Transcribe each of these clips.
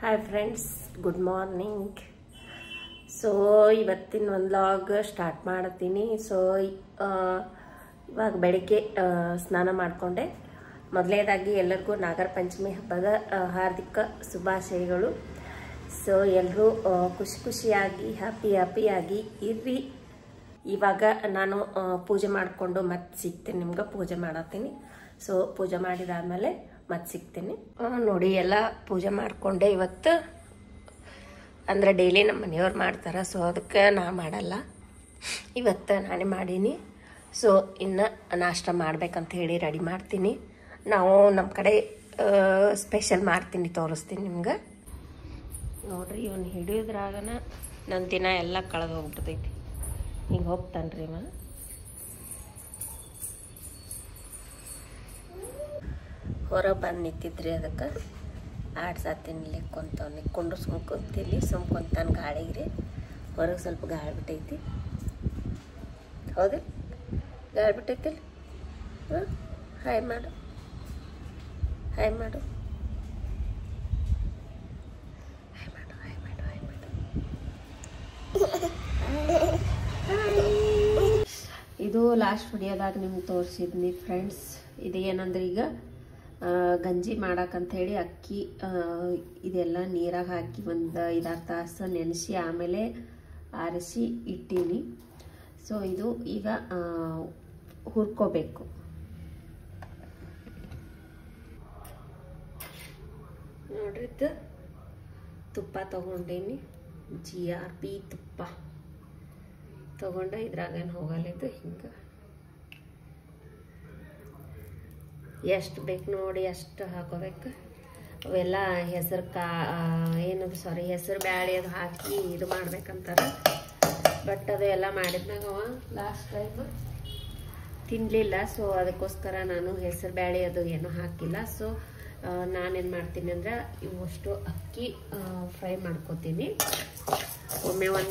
Hi friends, good morning. So ಇವತ್ತಿನ ಒಂದು vlog start ಮಾಡ್ತೀನಿ. ಸೊ ಇವಾಗ ಬೆಳಿಗ್ಗೆ ಸ್ನಾನ ಮಾಡಿಕೊಂಡೆ. ಮೊದಲನೇದಾಗಿ ಎಲ್ಲರಿಗೂ ನಾಗರ ಪಂಚಮಿ ಹಬ್ಬದ ಹಾರ್ದಿಕ ಶುಭಾಶಯಗಳು. ಸೊ ಎಲ್ಲರೂ ಖುಷಿಯಾಗಿ ಹ್ಯಾಪಿಯಾಗಿ ಇರ್ರಿ. ಇವಾಗ ನಾನು ಪೂಜೆ ಮಾಡಿಕೊಂಡು ಮತ್ತೆ ಸಿಗ್ತೀನಿ, ನಿಮ್ಗೆ ಪೂಜೆ ಮಾಡತ್ತೀನಿ. ಸೊ ಪೂಜೆ ಮಾಡಿದಾದ್ಮೇಲೆ ಮತ್ತೆ ಸಿಗ್ತೀನಿ. ನೋಡಿ, ಎಲ್ಲ ಪೂಜೆ ಮಾಡಿಕೊಂಡೆ ಇವತ್ತು. ಅಂದರೆ ಡೈಲಿ ನಮ್ಮ ಮನೆಯವ್ರು ಮಾಡ್ತಾರೆ, ಸೊ ಅದಕ್ಕೆ ನಾ ಮಾಡಲ್ಲ. ಇವತ್ತು ನಾನೇ ಮಾಡೀನಿ. ಸೊ ಇನ್ನು ನಾಷ್ಟ ಮಾಡ್ಬೇಕಂತ ಹೇಳಿ ರೆಡಿ ಮಾಡ್ತೀನಿ. ನಾವು ನಮ್ಮ ಕಡೆ ಸ್ಪೆಷಲ್ ಮಾಡ್ತೀನಿ, ತೋರಿಸ್ತೀನಿ ನಿಮ್ಗೆ. ನೋಡ್ರಿ, ಇವನು ಹಿಡಿಯೋದ್ರಾಗನ ನನ್ನ ದಿನ ಎಲ್ಲ ಕಳೆದು ಹೋಗ್ಬಿಡ್ತೈತಿ. ಹಿಂಗೆ ಹೋಗ್ತಾನ್ರಿ ಇವ. ಹೊರಗೆ ಬಂದು ನಿಂತಿದ್ರಿ, ಅದಕ್ಕೆ ಆಡ್ಸಾತೀನಿ. ಇಲ್ಲಿ ಕುಂತವ್ನಿ, ಕುಂಡ್ರಸ್ಕೊಂಡು ಕುಂತಿಲ್ಲಿ ಸುಮ್ಕೊಂತಾನೆ ಗಾಳಿಗೆ. ಹೊರಗೆ ಸ್ವಲ್ಪ ಗಾಳಿ ಬಿಟ್ಟೈತಿ. ಹೌದು, ಗಾಳಿ ಬಿಟ್ಟೈತಿಲ್ಲ. ಹಾಯ್ ಮಾಡು, ಹಾಯ್ ಮಾಡು, ಹಾಯ್ ಮಾಡು, ಹಾಯ್ ಮಾಡು, ಹಾಯ್ ಮಾಡು. ಇದು ಲಾಸ್ಟ್ ವಿಡಿಯೋದಾಗ ನಿಮ್ಗೆ ತೋರಿಸಿದ್ನಿ ಫ್ರೆಂಡ್ಸ್. ಇದು ಏನಂದ್ರೆ, ಈಗ ಗಂಜಿ ಮಾಡಕ್ಕಂತ ಹೇಳಿ ಅಕ್ಕಿ ಇದೆಲ್ಲ ನೀರಾಗ ಹಾಕಿ ಒಂದು 5-6 ತಾಸು ನೆನೆಸಿ ಆಮೇಲೆ ಆರಿಸಿ ಇಟ್ಟೀನಿ. ಸೊ ಇದು ಈಗ ಹುರ್ಕೋಬೇಕು. ನೋಡ್ರಿ, ತುಪ್ಪ ತಗೊಂಡೀನಿ, GRP ತುಪ್ಪ ತಗೊಂಡೆ. ಇದ್ರಾಗೇನು ಹೋಗಲಿದ್ದು. ಹಿಂಗೆ ಎಷ್ಟು ಬೇಕು ನೋಡಿ ಅಷ್ಟು ಹಾಕೋಬೇಕು. ಅವೆಲ್ಲ ಹೆಸರು ಹೆಸರು ಬ್ಯಾಳೆ ಅದು ಹಾಕಿ ಇದು ಮಾಡ್ಬೇಕಂತಾರೆ. ಬಟ್ ಅದು ಎಲ್ಲ ಮಾಡಿದ್ಮ್ಯಾಗ ಅವ ಲಾಸ್ಟ್ ಟೈಮ್ ತಿನ್ನಲಿಲ್ಲ. ಸೊ ಅದಕ್ಕೋಸ್ಕರ ನಾನು ಹೆಸರು ಬ್ಯಾಳೆ ಅದು ಏನೂ ಹಾಕಿಲ್ಲ. ಸೊ ನಾನೇನು ಮಾಡ್ತೀನಿ ಅಂದ್ರೆ, ಇವಷ್ಟು ಅಕ್ಕಿ ಫ್ರೈ ಮಾಡ್ಕೋತೀನಿ. ಒಮ್ಮೆ 1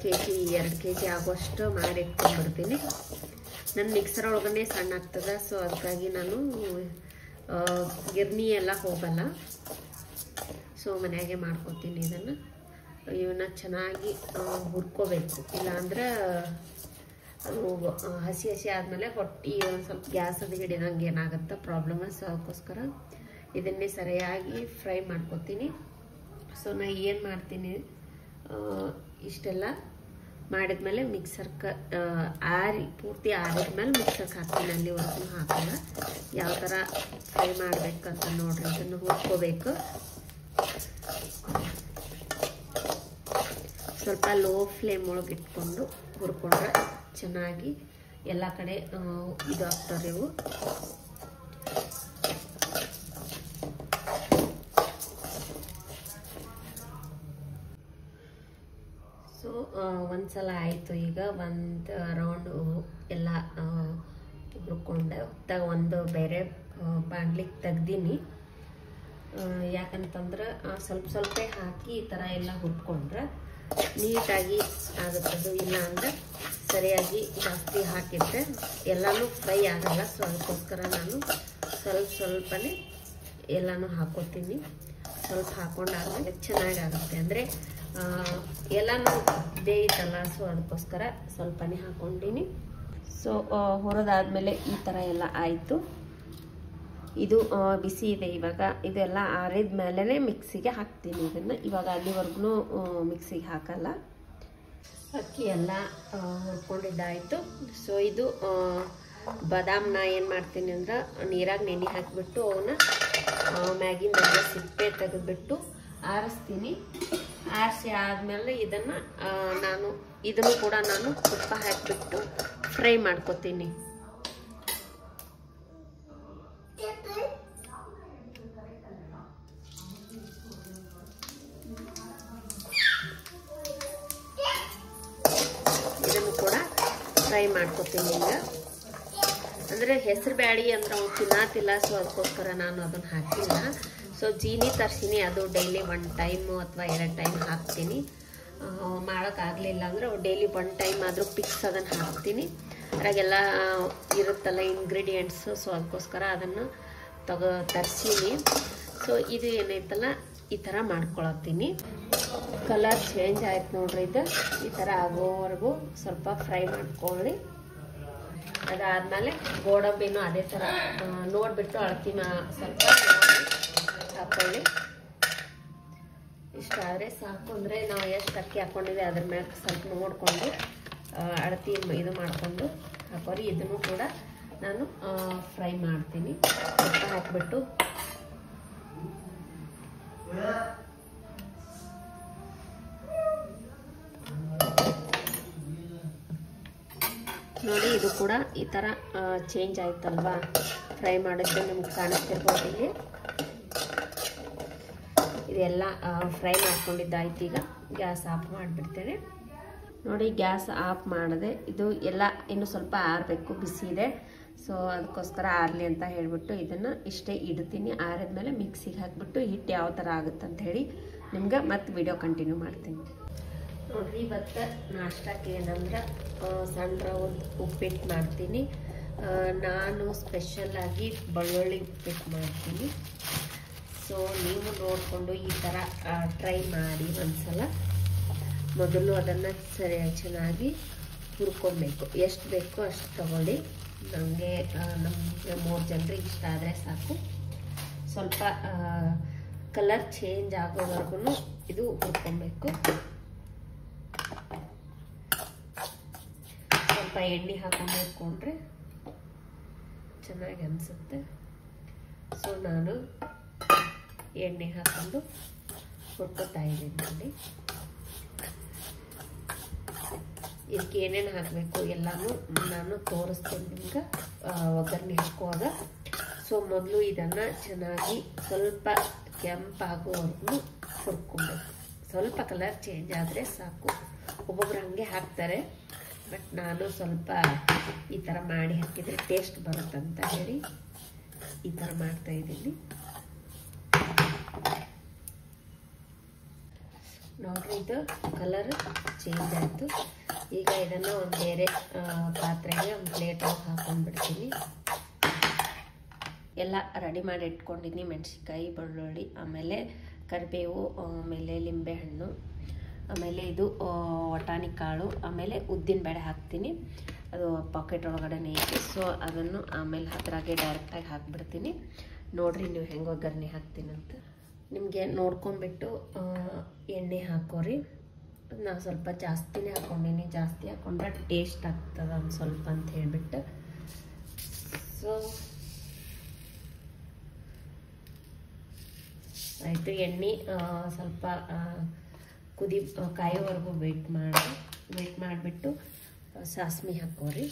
kg 2 kg ಆಗುವಷ್ಟು ಮಾಡಿ ಇಟ್ಕೊಂಡ್ಬಿಡ್ತೀನಿ. ನನ್ನ ಮಿಕ್ಸರ್ ಒಳಗನೆ ಸಣ್ಣ ಆಗ್ತದೆ. ಸೊ ಅದಕ್ಕಾಗಿ ನಾನು ಗಿರ್ನಿ ಎಲ್ಲ ಹೋಗಲ್ಲ. ಸೊ ಮನೆಯಾಗೆ ಮಾಡ್ಕೊತೀನಿ. ಇವನ್ನ ಚೆನ್ನಾಗಿ ಹುರ್ಕೋಬೇಕು. ಇಲ್ಲಾಂದ್ರೆ ಅದು ಹಸಿ ಆದಮೇಲೆ ಹೊಟ್ಟೆ ಒಂದು ಸ್ವಲ್ಪ ಗ್ಯಾಸ್ ಅದು ಹಿಡಿದಂಗೆ ಏನಾಗುತ್ತೆ ಪ್ರಾಬ್ಲಮ್. ಸೊ ಅದಕ್ಕೋಸ್ಕರ ಇದನ್ನೇ ಸರಿಯಾಗಿ ಫ್ರೈ ಮಾಡ್ಕೊತೀನಿ. ಸೊ ನಾ ಏನು ಮಾಡ್ತೀನಿ, ಇಷ್ಟೆಲ್ಲ ಮಾಡಿದ್ಮೇಲೆ ಮಿಕ್ಸರ್ಗೆ ಪೂರ್ತಿ ಆರಿದ್ಮೇಲೆ ಮಿಕ್ಸರ್ಗೆ ಹಾಕ್ತೀನಿ. ಅಲ್ಲಿವರೆಗೂ ಹಾಕಲ್ಲ. ಯಾವ ಥರ ಫ್ರೈ ಮಾಡ್ಬೇಕಂತ ನೋಡ್ರಿ. ಇದನ್ನು ಹುರ್ಕೋಬೇಕು. ಸ್ವಲ್ಪ ಲೋ ಫ್ಲೇಮ್ ಒಳಗೆ ಇಟ್ಕೊಂಡು ಹುರ್ಕೊಂಡ್ರೆ ಚೆನ್ನಾಗಿ ಎಲ್ಲ ಕಡೆ ಇದು ಆಗ್ತಾರೆ ಇವು. ಸೊ ಒಂದ್ಸಲ ಆಯಿತು. ಈಗ ಒಂದು ರೌಂಡು ಎಲ್ಲ ಹುರ್ಕೊಂಡೆ. ಒಂದು ಬೇರೆ ಬಾಣ್ಲಿಗೆ ತೆಗ್ದೀನಿ. ಯಾಕಂತಂದ್ರೆ ಸ್ವಲ್ಪ ಹಾಕಿ ಈ ಥರ ಎಲ್ಲ ಹುರ್ಕೊಂಡ್ರೆ ನೀಟಾಗಿ ಆಗುತ್ತದು. ಇಲ್ಲ ಅಂದ್ರೆ ಸರಿಯಾಗಿ ಜಾಸ್ತಿ ಹಾಕಿದ್ರೆ ಎಲ್ಲನೂ ಫ್ರೈ ಆಗಲ್ಲ. ಸೊ ಅದಕ್ಕೋಸ್ಕರ ನಾನು ಸ್ವಲ್ಪನೇ ಎಲ್ಲನೂ ಹಾಕೋತೀನಿ. ಸ್ವಲ್ಪ ಹಾಕೊಂಡಾದ್ಮೇಲೆ ಚೆನ್ನಾಗಾಗುತ್ತೆ. ಅಂದರೆ ಎಲ್ಲನೂ ಬೇಯ್ತಲ್ಲ. ಸೊ ಅದಕ್ಕೋಸ್ಕರ ಸ್ವಲ್ಪನೇ ಹಾಕೊಂಡೀನಿ. ಸೊ ಹುರಿದಾದ್ಮೇಲೆ ಈ ಥರ ಎಲ್ಲ ಆಯಿತು. ಇದು ಬಿಸಿ ಇದೆ. ಇವಾಗ ಇದೆಲ್ಲ ಆರಿದ ಮೇಲೆ ಮಿಕ್ಸಿಗೆ ಹಾಕ್ತೀನಿ ಇದನ್ನು. ಇವಾಗ ಅಲ್ಲಿವರೆಗೂ ಮಿಕ್ಸಿಗೆ ಹಾಕಲ್ಲ. ಅಕ್ಕಿ ಎಲ್ಲ ಹುರ್ಕೊಂಡಿದ್ದಾಯಿತು. ಸೊ ಇದು ಬಾದಾಮ್ನ ಏನು ಮಾಡ್ತೀನಿ ಅಂದ್ರೆ, ನೀರಾಗ ನೆನೆ ಹಾಕಿಬಿಟ್ಟು ಅವನ್ನ ಮ್ಯಾಗಿಂದ ಸಿಪ್ಪೆ ತೆಗೆದುಬಿಟ್ಟು ಆರಿಸ್ತೀನಿ. ಆರಿಸಿ ಆದಮೇಲೆ ಇದನ್ನು ಕೂಡ ನಾನು ತುಪ್ಪ ಹಾಕಿಬಿಟ್ಟು ಫ್ರೈ ಮಾಡ್ಕೊತೀನಿ. ಇದನ್ನು ಕೂಡ ಫ್ರೈ ಮಾಡ್ಕೊತೀನಿ. ಈಗ ಅಂದರೆ ಹೆಸರು ಬ್ಯಾಳಿ ಅಂದ್ರೆ ಅವ್ನು ತಿನ್ನತಿಲ್ಲ. ಸೊ ಅದಕ್ಕೋಸ್ಕರ ನಾನು ಅದನ್ನು ಹಾಕಿಲ್ಲ. ಸೊ ಜೀನಿ ತರಿಸಿನಿ, ಅದು ಡೈಲಿ 1 ಟೈಮ್ ಅಥವಾ 2 ಟೈಮ್ ಹಾಕ್ತೀನಿ. ಮಾಡೋಕ್ಕಾಗಲಿಲ್ಲ ಅಂದರೆ ಡೈಲಿ 1 ಟೈಮ್ ಆದರೂ ಪಿಕ್ಸ್ ಅದನ್ನು ಹಾಕ್ತೀನಿ. ಅದ್ರಾಗೆಲ್ಲ ಇರುತ್ತಲ್ಲ ಇಂಗ್ರೀಡಿಯೆಂಟ್ಸು. ಸೊ ಅದಕ್ಕೋಸ್ಕರ ಅದನ್ನು ತರಿಸೀನಿ. ಸೊ ಸೊ ಇದು ಏನೈತಲ್ಲ ಈ ಥರ ಮಾಡ್ಕೊಳತ್ತೀನಿ. ಕಲರ್ ಚೇಂಜ್ ಆಯ್ತು ನೋಡ್ರಿ. ಇದು ಈ ಥರ ಆಗೋವರೆಗೂ ಸ್ವಲ್ಪ ಫ್ರೈ ಮಾಡ್ಕೊಳ್ಳಿ. ಅದಾದಮೇಲೆ ಗೋಡಂಬಿನೂ ಅದೇ ಥರ ನೋಡಿಬಿಟ್ಟು ಅಳತಿ ಸ್ವಲ್ಪ ಹಾಕ್ಕೊಳ್ಳಿ. ಇಷ್ಟ ಆದರೆ ಸಾಕು. ಅಂದರೆ ನಾವು ಎಷ್ಟು ಅಕ್ಕಿ ಹಾಕ್ಕೊಂಡಿದೆ ಅದ್ರ ಮೇಲೆ ಸ್ವಲ್ಪ ನೋಡಿಕೊಂಡು ಅಳತಿ ಇದು ಮಾಡಿಕೊಂಡು ಹಾಕೋರಿ. ಇದನ್ನು ಕೂಡ ನಾನು ಫ್ರೈ ಮಾಡ್ತೀನಿ. ಉಪ್ಪು ಹಾಕ್ಬಿಟ್ಟು ನೋಡಿ, ಇದು ಕೂಡ ಈ ಥರ ಚೇಂಜ್ ಆಯ್ತಲ್ವಾ. ಫ್ರೈ ಮಾಡಿದ್ದು ನಿಮ್ಗೆ ಕಾಣಿಸ್ತಿರ್ಬೋದು ಇಲ್ಲಿ. ಇದೆಲ್ಲ ಫ್ರೈ ಮಾಡ್ಕೊಂಡಿದ್ದಾಯ್ತು. ಈಗ ಗ್ಯಾಸ್ ಆಫ್ ಮಾಡಿಬಿಡ್ತೇನೆ. ನೋಡಿ, ಗ್ಯಾಸ್ ಆಫ್ ಮಾಡಿದೆ. ಇದು ಎಲ್ಲ ಇನ್ನು ಸ್ವಲ್ಪ ಆರಬೇಕು, ಬಿಸಿ ಇದೆ. ಸೊ ಅದಕ್ಕೋಸ್ಕರ ಆರಲಿ ಅಂತ ಹೇಳಿಬಿಟ್ಟು ಇದನ್ನು ಇಷ್ಟೇ ಇಡ್ತೀನಿ. ಆರಿದ್ಮೇಲೆ ಮಿಕ್ಸಿಗೆ ಹಾಕಿಬಿಟ್ಟು ಹಿಟ್ಟು ಯಾವ ಥರ ಆಗುತ್ತೆ ಅಂತ ಹೇಳಿ ನಿಮ್ಗೆ ಮತ್ತೆ ವಿಡಿಯೋ ಕಂಟಿನ್ಯೂ ಮಾಡ್ತೀನಿ. ನೋಡ್ರಿ, ಇವತ್ತು ನಾಷ್ಟಕ್ಕೆ ಏನಂದ್ರೆ ಸಣ್ಣ ರವ್ದು ಉಪ್ಪಿಟ್ಟು ಮಾಡ್ತೀನಿ. ನಾನು ಸ್ಪೆಷಲ್ಲಾಗಿ ಬೆಳ್ಳುಳ್ಳಿ ಉಪ್ಪಿಟ್ಟು ಮಾಡ್ತೀನಿ. ಸೊ ನೀವು ನೋಡಿಕೊಂಡು ಈ ಥರ ಟ್ರೈ ಮಾಡಿ ಒಂದ್ಸಲ. ಮೊದಲು ಅದನ್ನು ಚೆನ್ನಾಗಿ ಹುರ್ಕೊಬೇಕು. ಎಷ್ಟು ಬೇಕೋ ಅಷ್ಟು ತಗೊಳ್ಳಿ. ನಮಗೆ ನಮಗೆ 3 ಜನರಿಗೆ ಇಷ್ಟ ಆದರೆ ಸಾಕು. ಸ್ವಲ್ಪ ಕಲರ್ ಚೇಂಜ್ ಆಗೋವರೆಗೂ ಇದು ಹುರ್ಕೊಬೇಕು. ಸ್ವಲ್ಪ ಎಣ್ಣೆ ಹಾಕೊಂಡು ಹುರ್ಕೊಂಡ್ರೆ ಚೆನ್ನಾಗಿ ಅನಿಸುತ್ತೆ. ಸೊ ನಾನು ಎಣ್ಣೆ ಹಾಕೊಂಡು ಹುರ್ಕೊತಾ ಇದ್ದೀನಿ. ಇದಕ್ಕೆ ಏನೇನು ಹಾಕಬೇಕು ಎಲ್ಲನೂ ನಾನು ತೋರಿಸ್ತೀನಿ ನಿಮ್ಗೆ ಒಗ್ಗರಣೆ ಹಾಕುವಾಗ. ಸೊ ಮೊದಲು ಇದನ್ನು ಚೆನ್ನಾಗಿ ಸ್ವಲ್ಪ ಕೆಂಪಾಗುವವರೆಗೂ ಹುರ್ಕೊಬೇಕು. ಸ್ವಲ್ಪ ಕಲರ್ ಚೇಂಜ್ ಆದರೆ ಸಾಕು. ಒಬ್ಬೊಬ್ರು ಹಾಗೆ ಹಾಕ್ತಾರೆ, ಬಟ್ ನಾನು ಸ್ವಲ್ಪ ಈ ಥರ ಮಾಡಿ ಹಾಕಿದರೆ ಟೇಸ್ಟ್ ಬರುತ್ತಂತ ಹೇಳಿ ಈ ಥರ ಮಾಡ್ತಾ ಇದ್ದೀನಿ. ನೋಡ್ರಿ, ಇದು ಕಲರ್ ಚೇಂಜ್ ಆಯಿತು. ಈಗ ಇದನ್ನು ಒಂದು ಬೇರೆ ಪಾತ್ರೆಗೆ ಒಂದು ಪ್ಲೇಟಾಗಿ ಹಾಕೊಂಡ್ಬಿಡ್ತೀನಿ. ಎಲ್ಲ ರೆಡಿ ಮಾಡಿ ಇಟ್ಕೊಂಡಿದ್ದೀನಿ. ಮೆಣಸಿನ್ಕಾಯಿ, ಬೆಳ್ಳುಳ್ಳಿ, ಆಮೇಲೆ ಕರಿಬೇವು, ಆಮೇಲೆ ಲಿಂಬೆಹಣ್ಣು, ಆಮೇಲೆ ಇದು ವಟಾಣಿ ಕಾಳು, ಆಮೇಲೆ ಉದ್ದಿನ ಬೇಳೆ ಹಾಕ್ತೀನಿ. ಅದು ಪಾಕೆಟ್ ಒಳಗಡೆ ಐತಿ. ಸೊ ಅದನ್ನು ಆಮೇಲೆ ಅದ್ರಾಗೆ ಡೈರೆಕ್ಟಾಗಿ ಹಾಕ್ಬಿಡ್ತೀನಿ. ನೋಡಿರಿ ನೀವು ಹೆಂಗೆ ಒಗ್ಗರಣೆ ಹಾಕ್ತೀನಂತ. ನಿಮಗೆ ನೋಡ್ಕೊಂಬಿಟ್ಟು ಎಣ್ಣೆ ಹಾಕೋರಿ. ನಾನು ಸ್ವಲ್ಪ ಜಾಸ್ತಿನೇ ಹಾಕ್ಕೊಂಡೀನಿ. ಜಾಸ್ತಿ ಹಾಕ್ಕೊಂಡ್ರೆ ಟೇಸ್ಟ್ ಆಗ್ತದೆ ಒಂದು ಸ್ವಲ್ಪ ಅಂತ ಹೇಳಿಬಿಟ್ಟು. ಸೊ ಆಯಿತು. ಎಣ್ಣೆ ಸ್ವಲ್ಪ ಕಾಯೋವರೆಗೂ ವೆಯ್ಟ್ ಮಾಡಿಬಿಟ್ಟು ಸಾಸಿವೆ ಹಾಕೋರಿ.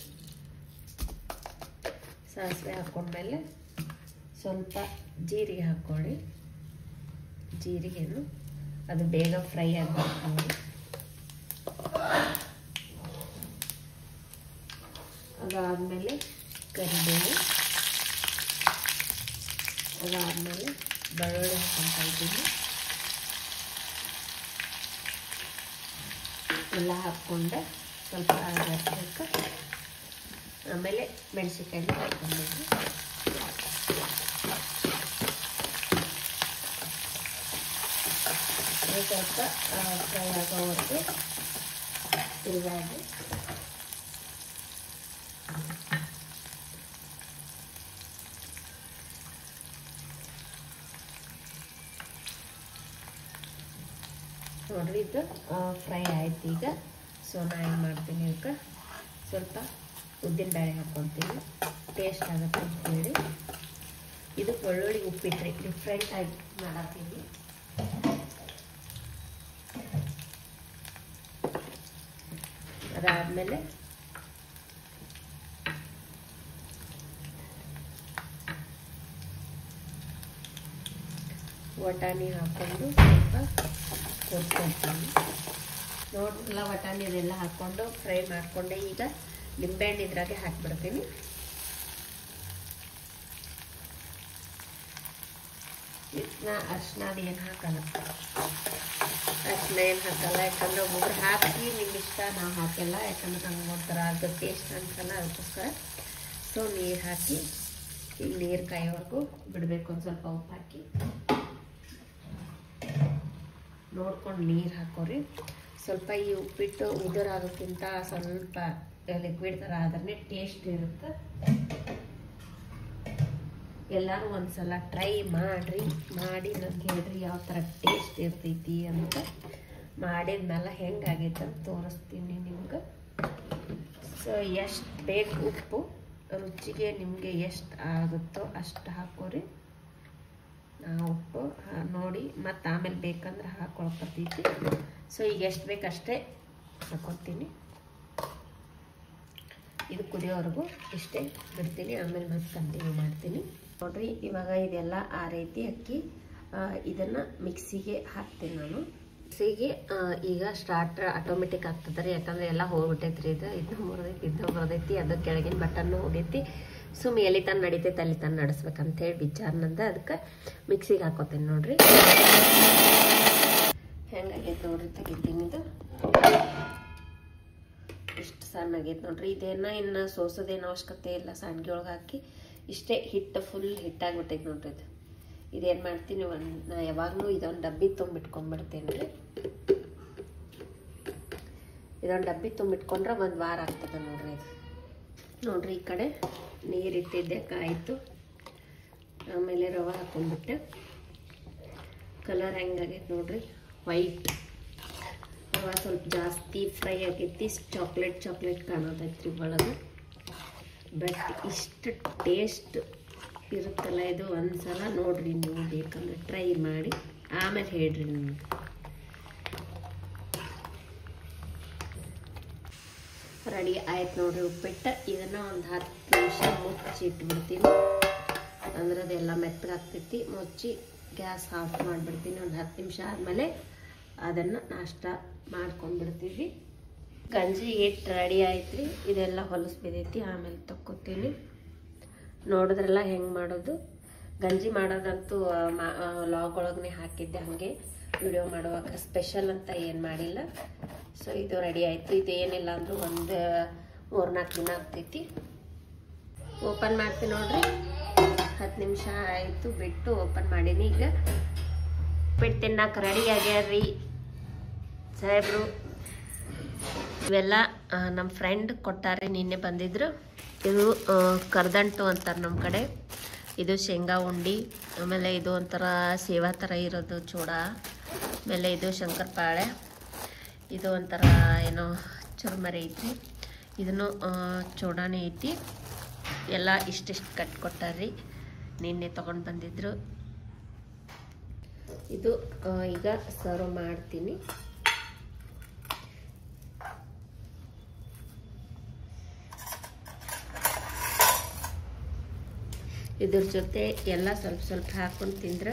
ಸಾಸಿವೆ ಹಾಕ್ಕೊಂಡ್ಮೇಲೆ ಸ್ವಲ್ಪ ಜೀರಿಗೆ ಹಾಕ್ಕೊಳ್ಳಿ. ಜೀರಿಗೆನು ಅದು ಬೇಗ ಫ್ರೈ ಆಗಬೇಕು ನೋಡಿ. ಅದಾದಮೇಲೆ ಕರಿಬೇವು, ಅದಾದಮೇಲೆ ಬೆಳ್ಳುಳ್ಳಿ ಹಾಕ್ಕೊತಾ ಇದ್ದೀನಿ. ಎಲ್ಲ ಹಾಕ್ಕೊಂಡೆ ಸ್ವಲ್ಪ ಹಾಕಬೇಕು. ಆಮೇಲೆ ಮೆಣಸಿನ್ಕಾಯಿ ಹಾಕ್ಕೊಬೇಕು. ಸ್ವಲ್ಪ ಫ್ರೈ ಆಗೋವರೆಗೂ ತಿರುವಾಗಿ ನೋಡ್ರಿ, ಇದು ಫ್ರೈ ಆಯ್ತು ಈಗ. ಸೊ ನಾನು ಏನು ಮಾಡ್ತೀನಿ, ಇದಕ್ಕೆ ಸ್ವಲ್ಪ ಉದ್ದಿನ ಬೇಳೆ ಹಾಕ್ಕೊತೀನಿ. ಟೇಸ್ಟ್ ಆಗುತ್ತೆ ಅಂತ ಹೇಳಿ. ಇದು ಬೆಳ್ಳುಳ್ಳಿ ಉಪ್ಪಿಟ್ರಿ ಡಿಫ್ರೆಂಟಾಗಿ ಮಾಡತ್ತೀನಿ. ಅದಾದಮೇಲೆ ವಟಾಣಿ ಹಾಕ್ಕೊಂಡು ಸ್ವಲ್ಪ ಕೊಡ್ಕೊಳ್ತೀನಿ. ನೋಡ್ರಲ್ಲ, ವಟಾಣಿ ಅದೆಲ್ಲ ಹಾಕ್ಕೊಂಡು ಫ್ರೈ ಮಾಡಿಕೊಂಡೆ. ಈಗ ನಿಂಬೆಹಣ್ಣು ಇದ್ರಾಗೆ ಹಾಕ್ಬಿಡ್ತೀನಿ. ಇದನ್ನ ಅರ್ಶಿನ ಅದು ಏನು ಹಾಕಲ್ಲ. ಅರ್ಶಿನ ಏನು ಹಾಕಲ್ಲ, ಯಾಕಂದ್ರೆ ಒಬ್ಬೊಬ್ರು ಹಾಕಿ ನಿಮ್ಗೆ ಇಷ್ಟ, ನಾವು ಹಾಕಿಲ್ಲ. ಯಾಕಂದ್ರೆ ನಂಗೆ ಒಂಥರ ಅದು ಟೇಸ್ಟ್ ಅನ್ಸಲ್ಲ, ಅದಕ್ಕೋಸ್ಕರ. ಸೊ ನೀರು ಹಾಕಿ ಈಗ ನೀರು ಕಾಯೋವರೆಗೂ ಬಿಡಬೇಕು. ಒಂದು ಸ್ವಲ್ಪ ಉಪ್ಪು ಹಾಕಿ ನೋಡ್ಕೊಂಡು ನೀರು ಹಾಕೋರಿ. ಸ್ವಲ್ಪ ಈ ಉಪ್ಪಿಟ್ಟು ಉದುರಾಗೋಕ್ಕಿಂತ ಸ್ವಲ್ಪ ಲಿಕ್ವಿಡ್ ಥರ ಆದ್ರೆ ಟೇಸ್ಟ್ ಇರುತ್ತೆ. ಎಲ್ಲರೂ ಒಂದ್ಸಲ ಟ್ರೈ ಮಾಡಿ ನನಗೆ ಹೇಳ್ರಿ ಯಾವ ಥರ ಟೇಸ್ಟ್ ಇರ್ತೈತಿ ಅಂತ. ಮಾಡಿದ್ಮೇಲೆ ಹೆಂಗಾಗೈತೆ ಅಂತ ತೋರಿಸ್ತೀನಿ ನಿಮ್ಗೆ. ಸೊ ಎಷ್ಟು ಬೇಕು ಉಪ್ಪು ರುಚಿಗೆ ನಿಮಗೆ ಎಷ್ಟು ಆಗುತ್ತೋ ಅಷ್ಟು ಹಾಕೋರಿ. ಉಪ್ಪು ನೋಡಿ ಮತ್ತು ಆಮೇಲೆ ಬೇಕಂದ್ರೆ ಹಾಕೊಳ್ಕತ್ತೈತಿ. ಸೊ ಈಗ ಎಷ್ಟು ಬೇಕಷ್ಟೇ ಹಾಕೊತೀನಿ. ಇದು ಕುದಿಯೋವರೆಗೂ ಇಷ್ಟೇ ಬಿಡ್ತೀನಿ, ಆಮೇಲೆ ಮತ್ತೆ ಕಂಟಿನ್ಯೂ ಮಾಡ್ತೀನಿ. ನೋಡ್ರಿ ಇವಾಗ ಇದೆಲ್ಲ ಆ ರೀತಿ ಅಕ್ಕಿ ಇದನ್ನು ಮಿಕ್ಸಿಗೆ ಹಾಕ್ತೀನಿ ನಾನು. ಮಿಕ್ಸಿಗೆ ಈಗ ಸ್ಟಾರ್ಟರ್ ಆಟೋಮೆಟಿಕ್ ಆಗ್ತದೆ, ಯಾಕಂದರೆ ಎಲ್ಲ ಹೋಗ್ಬಿಟ್ಟೈತ್ರಿ. ಇದನ್ನ ಮುರಿದೈತಿ ಅದು ಕೆಳಗಿನ ಬಟನ್ನು ಹೋಗೈತಿ. ಸುಮ್ಮ ಎಲ್ಲಿ ತಾನು ನಡಿತೈತೆ ಅಲ್ಲಿ ತಾನು ನಡೆಸ್ಬೇಕಂತೇಳಿ ವಿಚಾರನಂದ ಅದಕ್ಕೆ ಮಿಕ್ಸಿಗೆ ಹಾಕೋತೀನಿ. ನೋಡ್ರಿ ಹೆಂಗಾಗೈತೆ ನೋಡ್ರಿ, ತೆಗಿತೀನಿ. ಇದು ಇಷ್ಟು ಸಣ್ಣಗೈತೆ ನೋಡ್ರಿ. ಇನ್ನು ಸೋಸೋದೇನು ಅವಶ್ಯಕತೆ ಇಲ್ಲ. ಸಂಡ್ಗೆ ಒಳಗೆ ಹಾಕಿ ಇಷ್ಟೇ ಹಿಟ್ಟು ಫುಲ್ ಹಿಟ್ಟಾಗ್ಬಿಟ್ಟೈತೆ ನೋಡ್ರಿ. ಇದೇನು ಮಾಡ್ತೀನಿ, ನಾ ಯಾವಾಗಲೂ ಇದೊಂದು ಡಬ್ಬಿ ತುಂಬಿಟ್ಕೊಂಡ್ಬಿಡ್ತೀನಿ ರೀ. ಇದೊಂದು ಡಬ್ಬಿ ತುಂಬಿಟ್ಕೊಂಡ್ರೆ ಒಂದು ವಾರ ಆಗ್ತದೆ ನೋಡ್ರಿ. ಇದು ನೋಡ್ರಿ ಈ ಕಡೆ ನೀರಿಟ್ಟಿದ್ದೆ ಕಾಯಿತು, ಆಮೇಲೆ ರವೆ ಹಾಕೊಂಡ್ಬಿಟ್ಟೆ. ಕಲರ್ ಹೆಂಗಾಗೈತೆ ನೋಡ್ರಿ, ವೈಟ್ ರವೆ ಸ್ವಲ್ಪ ಜಾಸ್ತಿ ಫ್ರೈ ಆಗೈತಿ. ಚಾಕ್ಲೇಟ್ ಕಾಣೋದೈತ್ರಿ ಒಳಗೆ. ಬಟ್ ಇಷ್ಟು ಟೇಸ್ಟ್ ಇರುತ್ತಲ್ಲ ಇದು, ಒಂದ್ಸಲ ನೋಡ್ರಿ ನೀವು, ಬೇಕಂದ್ರೆ ಟ್ರೈ ಮಾಡಿ ಆಮೇಲೆ ಹೇಳ್ರಿ ನಿಮ್ಗೆ. ರೆಡಿ ಆಯ್ತು ನೋಡ್ರಿ ಉಪ್ಪಿಟ್ಟು. ಇದನ್ನು ಒಂದು 10 ನಿಮಿಷ ಮುಚ್ಚಿ ಇಟ್ಬಿಡ್ತೀನಿ, ಅಂದ್ರೆ ಅದೆಲ್ಲ ಮೆತ್ತಗಾಗ್ತೈತಿ. ಮುಚ್ಚಿ ಗ್ಯಾಸ್ ಆಫ್ ಮಾಡಿಬಿಡ್ತೀನಿ. ಒಂದು 10 ನಿಮಿಷ ಆದಮೇಲೆ ಅದನ್ನು ನಾಷ್ಟ ಮಾಡ್ಕೊಂಡ್ಬಿಡ್ತೀವಿ. ಗಂಜಿ ಹಿಟ್ಟು ರೆಡಿ ಆಯ್ತು ರೀ. ಇದೆಲ್ಲ ಹೊಲಸು ಬಿದ್ದೈತಿ, ಆಮೇಲೆ ತಕ್ಕೋತೀನಿ. ನೋಡಿದ್ರಲ್ಲ ಹೆಂಗೆ ಮಾಡೋದು. ಗಂಜಿ ಮಾಡೋದಂತೂ ಲಾಗ್ ಒಳಗನೆ ಹಾಕಿದ್ದೆ, ಹಾಗೆ ವಿಡಿಯೋ ಮಾಡುವಾಗ ಸ್ಪೆಷಲ್ ಅಂತ ಏನು ಮಾಡಿಲ್ಲ. ಸೊ ಇದು ರೆಡಿ ಆಯಿತು. ಇದು ಏನಿಲ್ಲ ಅಂದರೂ ಒಂದು 3-4 ದಿನ ಆಗ್ತೈತಿ. ಓಪನ್ ಮಾಡ್ತೀನಿ ನೋಡ್ರಿ. 10 ನಿಮಿಷ ಆಯಿತು ಬಿಟ್ಟು ಓಪನ್ ಮಾಡೀನಿ. ಈಗ ಉಪ್ಪಿಟ್ಟು ತಿನ್ನಕ್ಕೆ ರೆಡಿ ಆಗ್ಯಾರ್ರಿ ಸಾಹೇಬ್ರು. ಇವೆಲ್ಲ ನಮ್ಮ ಫ್ರೆಂಡ್ ಕೊಟ್ಟಾರ್ರಿ, ನಿನ್ನೆ ಬಂದಿದ್ರು. ಇದು ಕರ್ದಂಟು ಅಂತಾರೆ ನಮ್ಮ ಕಡೆ. ಇದು ಶೇಂಗಾ ಉಂಡಿ, ಆಮೇಲೆ ಇದು ಒಂಥರ ಸೇವಾ ಥರ ಇರೋದು ಚೂಡ, ಆಮೇಲೆ ಇದು ಶಂಕರಪಾಳೆ, ಇದು ಒಂಥರ ಏನೋ ಚುರುಮರಿ ಐತಿ, ಇದನ್ನು ಚೂಡಾನೇ ಐತಿ. ಎಲ್ಲ ಇಷ್ಟಿಷ್ಟು ಕೊಟ್ಟಾರ್ರಿ, ನಿನ್ನೆ ತೊಗೊಂಡು ಬಂದಿದ್ರು. ಇದು ಈಗ ಸರ್ವ್ ಮಾಡ್ತೀನಿ. ಇದ್ರ ಜೊತೆ ಎಲ್ಲ ಸ್ವಲ್ಪ ಸ್ವಲ್ಪ ಹಾಕೊಂಡು ತಿಂದ್ರೆ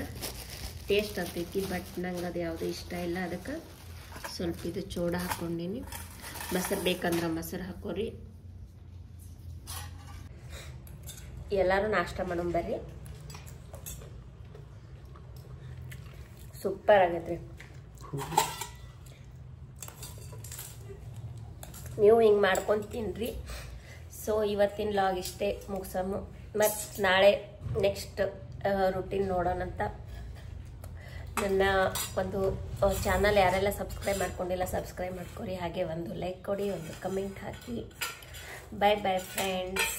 ಟೇಸ್ಟ್ ಆಗ್ತೈತಿ. ಬಟ್ ನಂಗೆ ಅದು ಯಾವುದೂ ಇಷ್ಟ ಇಲ್ಲ, ಅದಕ್ಕೆ ಸ್ವಲ್ಪ ಇದು ಚೂಡ ಹಾಕ್ಕೊಂಡೀನಿ. ಮೊಸರು ಬೇಕಂದ್ರೆ ಮೊಸರು ಹಾಕೋರಿ. ಎಲ್ಲರೂ ನಾಷ್ಟ ಮಾಡೋಣ ಬರ್ರಿ. ಸೂಪರ್ ಆಗೈತ್ರಿ. ನೀವು ಹಿಂಗೆ ಮಾಡ್ಕೊಂಡು ತಿನ್ನಿರಿ. ಸೊ ಇವತ್ತಿನ ಲಾಗ್ ಇಷ್ಟೇ ಮುಗಿಸಮು. ಮತ್ತು ನಾಳೆ ನೆಕ್ಸ್ಟ್ ರೂಟೀನ್ ನೋಡೋಣಂತ. ನನ್ನ ಒಂದು ಚಾನಲ್ ಯಾರೆಲ್ಲ ಸಬ್ಸ್ಕ್ರೈಬ್ ಮಾಡ್ಕೊಂಡಿಲ್ಲ ಸಬ್ಸ್ಕ್ರೈಬ್ ಮಾಡ್ಕೊರಿ. ಹಾಗೆ ಒಂದು ಲೈಕ್ ಕೊಡಿ, ಒಂದು ಕಮೆಂಟ್ ಹಾಕಿ. ಬಾಯ್ ಬಾಯ್ ಫ್ರೆಂಡ್ಸ್.